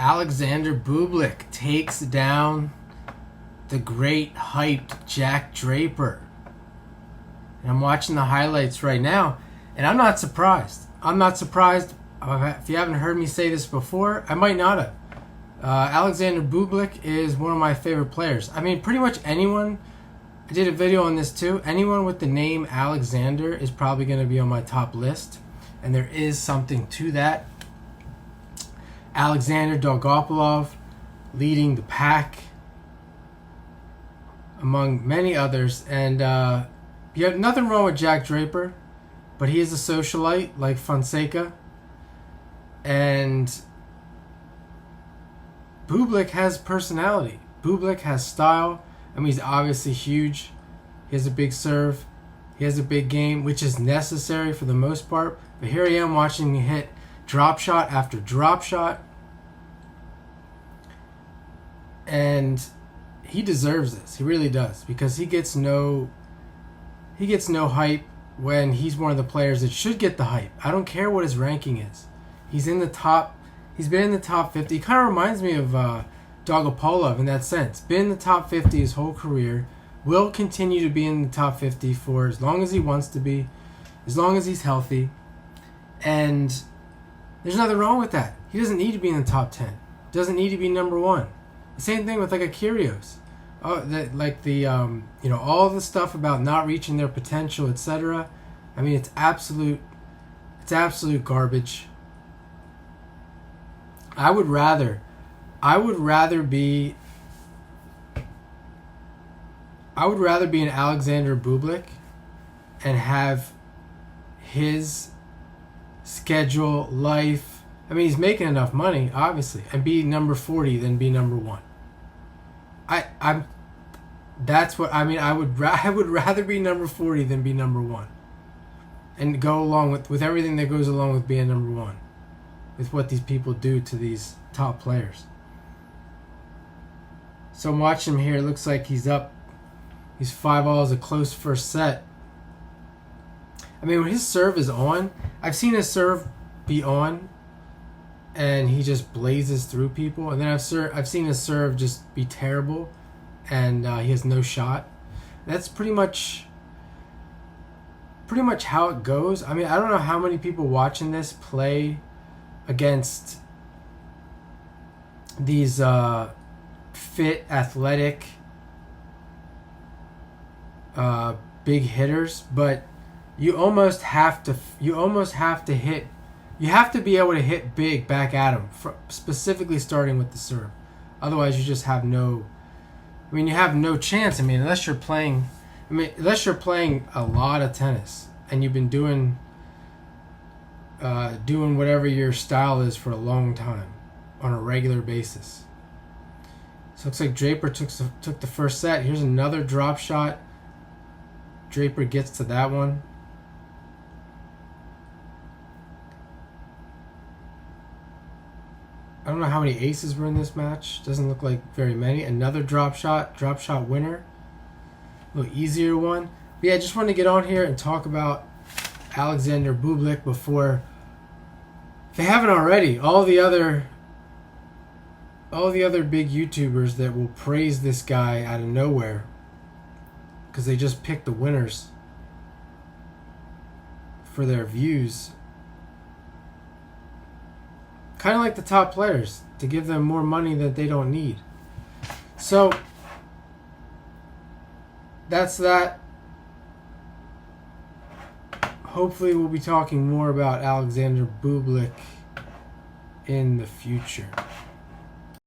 Alexander Bublik takes down the great hyped Jack Draper. And I'm watching the highlights right now, and I'm not surprised. I'm not surprised. If you haven't heard me say this before, I might not have. Alexander Bublik is one of my favorite players. I mean, pretty much anyone, I did a video on this too, anyone with the name Alexander is probably going to be on my top list. And there is something to that. Alexander Dolgopolov leading the pack among many others. And you have nothing wrong with Jack Draper, but he is a socialite like Fonseca. And Bublik has personality. Bublik has style. I mean, he's obviously huge. He has a big serve. He has a big game, which is necessary for the most part. But here I am watching him hit drop shot after drop shot. And he deserves this. He really does. Because he gets no hype when he's one of the players that should get the hype. I don't care what his ranking is. He's in the top. He's been in the top 50. He kind of reminds me of Dolgopolov in that sense. Been in the top 50 his whole career. Will continue to be in the top 50 for as long as he wants to be. As long as he's healthy. And there's nothing wrong with that. He doesn't need to be in the top 10. Doesn't need to be number 1. The same thing with like a Kyrgios. All the stuff about not reaching their potential, etc. I mean, it's absolute garbage. I would rather be an Alexander Bublik and have his schedule, life. I mean, he's making enough money, obviously, and be number 40 than be number 1. That's what I mean. I would rather be number 40 than be number 1, and go along with everything that goes along with being number 1, with what these people do to these top players. So I'm watching him here. It looks like he's up. He's 5-all, a close first set. I mean, when his serve is on, I've seen his serve be on, and he just blazes through people. And then I've seen his serve just be terrible, and he has no shot. That's pretty much how it goes. I mean, I don't know how many people watching this play against these fit, athletic, big hitters, but you almost have to hit. You have to be able to hit big back at them, specifically starting with the serve. Otherwise, you just have no. I mean, you have no chance. I mean, unless you're playing a lot of tennis and you've been doing whatever your style is for a long time on a regular basis. So it looks like Draper took the first set. Here's another drop shot. Draper gets to that one. I don't know how many aces were in this match. Doesn't look like very many. Another drop shot winner. A little easier one. But yeah, I just wanted to get on here and talk about Alexander Bublik before, if they haven't already, all the other big YouTubers that will praise this guy out of nowhere because they just pick the winners for their views. Kind of like the top players, to give them more money that they don't need. So that's that. Hopefully we'll be talking more about Alexander Bublik in the future.